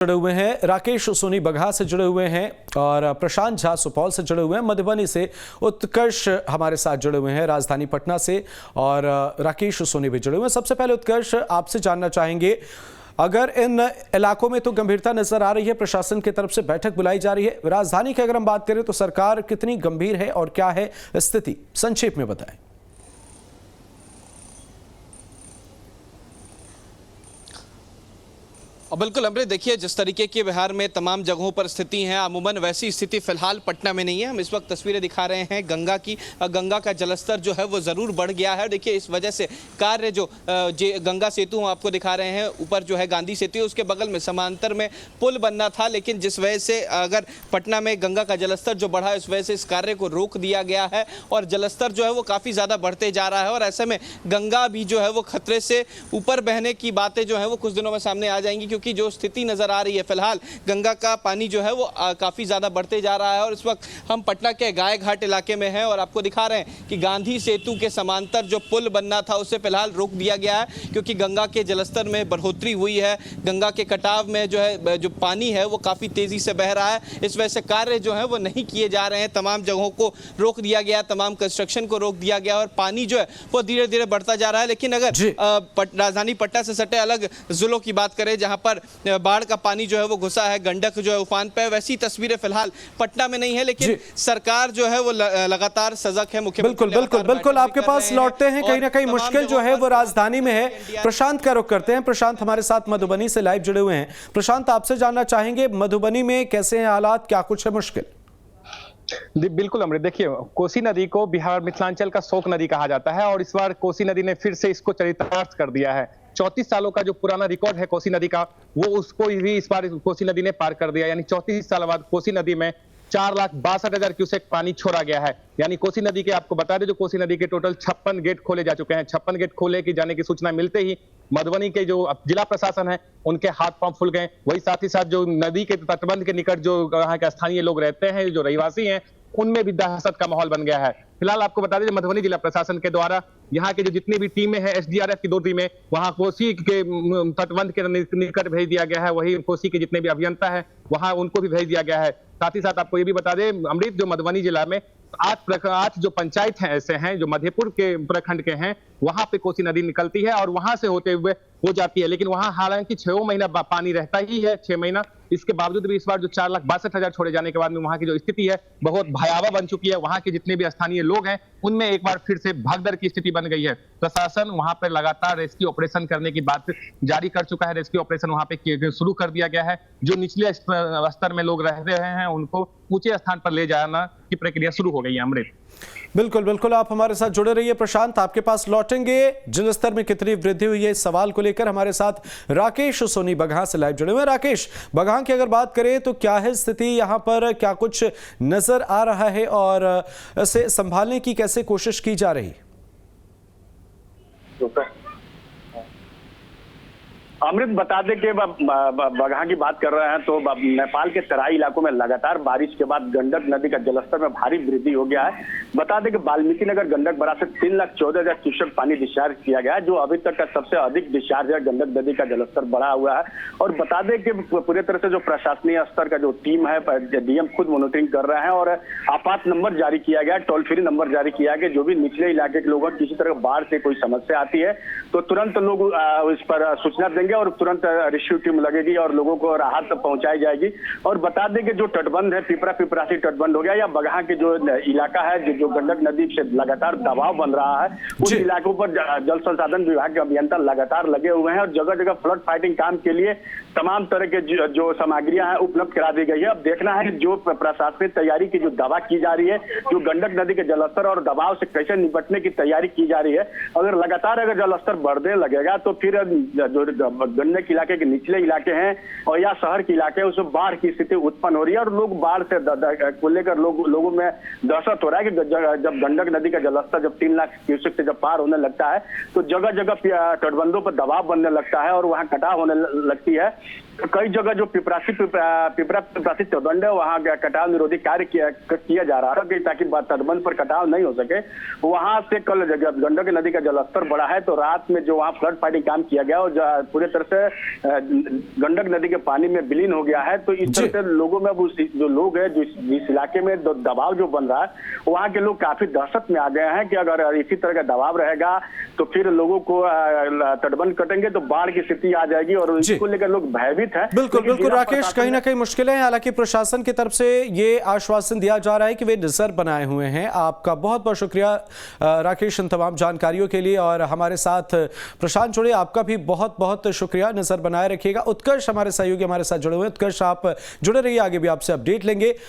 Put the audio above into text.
जुड़े हुए हैं, राकेश सोनी बगहा से जुड़े हुए हैं और प्रशांत झा सुपौल से जुड़े हुए हैं। मधुबनी से उत्कर्ष हमारे साथ जुड़े हुए हैं राजधानी पटना से और राकेश सोनी भी जुड़े हुए हैं। सबसे पहले उत्कर्ष, आपसे जानना चाहेंगे, अगर इन इलाकों में तो गंभीरता नजर आ रही है, प्रशासन की तरफ से बैठक बुलाई जा रही है, राजधानी की अगर हम बात करें तो सरकार कितनी गंभीर है और क्या है स्थिति, संक्षेप में बताएं। बिल्कुल अमृत, देखिए जिस तरीके की बिहार में तमाम जगहों पर स्थिति है, अमूमन वैसी स्थिति फिलहाल पटना में नहीं है। हम इस वक्त तस्वीरें दिखा रहे हैं गंगा की। गंगा का जलस्तर जो है वो ज़रूर बढ़ गया है। देखिए इस वजह से कार्य जो गंगा सेतु हम आपको दिखा रहे हैं, ऊपर जो है गांधी सेतु, उसके बगल में समांतर में पुल बनना था, लेकिन जिस वजह से अगर पटना में गंगा का जलस्तर जो बढ़ा, इस वजह से इस कार्य को रोक दिया गया है और जलस्तर जो है वो काफ़ी ज़्यादा बढ़ते जा रहा है। और ऐसे में गंगा भी जो है वो खतरे से ऊपर बहने की बातें जो है वो कुछ दिनों में सामने आ जाएंगी, की जो स्थिति नजर आ रही है फिलहाल गंगा का पानी जो है वो काफी ज्यादा बढ़ते जा रहा है। और इस वक्त हम पटना के गाय घाट इलाके में हैं और आपको दिखा रहे हैं कि गांधी सेतु के समांतर जो पुल बनना था उसे फिलहाल रोक दिया गया है, क्योंकि गंगा के जलस्तर में बढ़ोतरी हुई है। गंगा के कटाव में जो है जो पानी है वो काफी तेजी से बह रहा है। इस वजह से कार्य जो है वो नहीं किए जा रहे हैं। तमाम जगहों को रोक दिया गया, तमाम कंस्ट्रक्शन को रोक दिया गया और पानी जो है वो धीरे धीरे बढ़ता जा रहा है। लेकिन अगर राजधानी पटना से सटे अलग जिलों की बात करें जहां पर बाढ़ का पानी जो है वो घुसा है, गंडक जो है उफान पे, वैसी तस्वीरें फिलहाल पटना में नहीं है, लेकिन सरकार जो है वो लगातार सजग है। बिल्कुल आपके पास लौटते हैं। कहीं ना कहीं मुश्किल जो है वो राजधानी में है। प्रशांत का रुख करते हैं। प्रशांत हमारे साथ मधुबनी से लाइव जुड़े हुए हैं। प्रशांत, आपसे जानना चाहेंगे मधुबनी में कैसे हैं हालात, क्या कुछ है मुश्किल? बिल्कुल अमृत, देखिए कोसी नदी को बिहार मिथिलांचल का शोक नदी कहा जाता है और इस बार कोसी नदी ने फिर से इसको चरितार्थ कर दिया है। 34 सालों का जो पुराना रिकॉर्ड है कोसी नदी का, वो उसको भी इस बार कोसी नदी ने पार कर दिया। यानी 34 साल बाद कोसी नदी में 4,62,000 क्यूसेक पानी छोड़ा गया है। यानी कोसी नदी के, आपको बता दें, जो कोसी नदी के टोटल 56 गेट खोले जा चुके हैं। 56 गेट खोले की जाने की सूचना मिलते ही मधुबनी के जो जिला प्रशासन है उनके हाथ पांव फूल गए। वही साथ ही साथ जो नदी के तटबंध के निकट जो यहाँ के स्थानीय लोग रहते हैं, जो रहवासी हैं, उनमें भी दहशत का माहौल बन गया है। फिलहाल आपको बता दें, मधुबनी जिला प्रशासन के द्वारा यहाँ के जो जितनी भी टीमें हैं, एसडीआरएफ की 2 टीमें वहां कोसी के तटबंध के निकट भेज दिया गया है। वही कोसी के जितने भी अभियंता है वहां उनको भी भेज दिया गया है। साथ ही साथ आपको ये भी बता दें अमृत, जो मधुबनी जिला में 8 जो पंचायत हैं ऐसे हैं जो मधेपुर के प्रखंड के हैं, वहां पे कोसी नदी निकलती है और वहां से होते हुए हो जाती है। लेकिन वहां हालांकि 6 महीना पानी रहता ही है, 6 महीना, इसके बावजूद भी इस बार जो 4,62,000 छोड़े जाने के बाद में वहां की जो स्थिति है बहुत भयावह बन चुकी है। वहां के जितने भी स्थानीय लोग हैं उनमें एक बार फिर से भगदड़ की स्थिति बन गई है। प्रशासन वहां पर लगातार रेस्क्यू ऑपरेशन करने की बात जारी कर चुका है। रेस्क्यू ऑपरेशन वहां पे शुरू कर दिया गया है। जो निचले स्तर में लोग रह रहे हैं उनको ऊंचे स्थान पर ले जाना की प्रक्रिया शुरू हो गई है। अमृत, बिल्कुल आप हमारे साथ जुड़े रहिए। प्रशांत, आपके पास लौटेंगे। जलस्तर में कितनी वृद्धि हुई है, इस सवाल को लेकर हमारे साथ राकेश सोनी बगहा से लाइव जुड़े हुए हैं। राकेश, बगहा की अगर बात करें तो क्या है स्थिति यहाँ पर, क्या कुछ नजर आ रहा है और इसे संभालने की कैसे कोशिश की जा रही? अमृत, बता दें कि बगहा की बात कर रहे हैं तो नेपाल के तराई इलाकों में लगातार बारिश के बाद गंडक नदी का जलस्तर में भारी वृद्धि हो गया है। बता दें कि वाल्मीकि नगर गंडक बराज से 3,14,000 क्यूसेक पानी डिस्चार्ज किया गया है, जो अभी तक का सबसे अधिक डिस्चार्ज है। गंडक नदी का जलस्तर बढ़ा हुआ है और बता दें कि पूरी तरह से जो प्रशासनिक स्तर का जो टीम है, डीएम खुद मॉनिटरिंग कर रहे हैं और आपात नंबर जारी किया गया, टोल फ्री नंबर जारी किया गया। जो भी निचले इलाके के लोग किसी तरह बाढ़ से कोई समस्या आती है तो तुरंत लोग इस पर सूचना देंगे और तुरंत रेस्क्यू टीम लगेगी और लोगों को राहत पहुंचाई जाएगी। और बता दें कि जो तटबंध है, पिपरासी तटबंध हो गया या बगहा के जो इलाका है जो गंडक नदी से लगातार दबाव बन रहा है, उन इलाकों पर जल संसाधन विभाग के अभियंता लगातार लगे हुए हैं और जगह जगह फ्लड फाइटिंग काम के लिए तमाम तरह के जो सामग्रियां हैं उपलब्ध करा दी गई है। अब देखना है जो प्रशासनिक तैयारी की जो दावा की जा रही है, जो गंडक नदी के जलस्तर और दबाव से कैसे निपटने की तैयारी की जा रही है। अगर लगातार जलस्तर बढ़ने लगेगा तो फिर जो गंडक इलाके के निचले इलाके हैं और या शहर के इलाके हैं उसमें बाढ़ की स्थिति उत्पन्न हो रही है और लोग बाढ़ से को लेकर लोगों में दहशत हो रहा है कि जब गंडक नदी का जलस्तर जब 3 लाख क्यूसेक से जब पार होने लगता है तो जगह जगह तटबंधों पर दबाव बनने लगता है और वहां कटाव होने लगती है। कई जगह जो पिपरासी तटबंध है वहाँ कटाव निरोधी कार्य किया जा रहा है ताकि तटबंध पर कटाव नहीं हो सके। वहां से कल गंडक नदी का जलस्तर बढ़ा है तो रात में जो वहाँ फ्लड फाइटिंग काम किया गया और पूरे तरह से गंडक नदी के पानी में विलीन हो गया है। तो इस तरह से लोगों में जो लोग हैं जिस इलाके में दबाव जो बन रहा है वहाँ के लोग काफी दहशत में आ गए हैं कि अगर इसी तरह का दबाव रहेगा तो फिर लोगों को तटबंध कटेंगे तो बाढ़ की स्थिति आ जाएगी और इसको लेकर लोग भयभीत है। बिल्कुल बिल्कुल राकेश, कहीं ना कहीं मुश्किलें हैं, हालांकि प्रशासन की तरफ से ये आश्वासन दिया जा रहा है कि वे नजर बनाए हुए हैं। आपका बहुत बहुत शुक्रिया राकेश इन तमाम जानकारियों के लिए, और हमारे साथ प्रशांत जुड़े, आपका भी बहुत बहुत शुक्रिया। नजर बनाए रखिएगा। उत्कर्ष हमारे सहयोगी हमारे साथ जुड़े हुए हैं। उत्कर्ष आप जुड़े रहिए, आगे भी आपसे अपडेट लेंगे।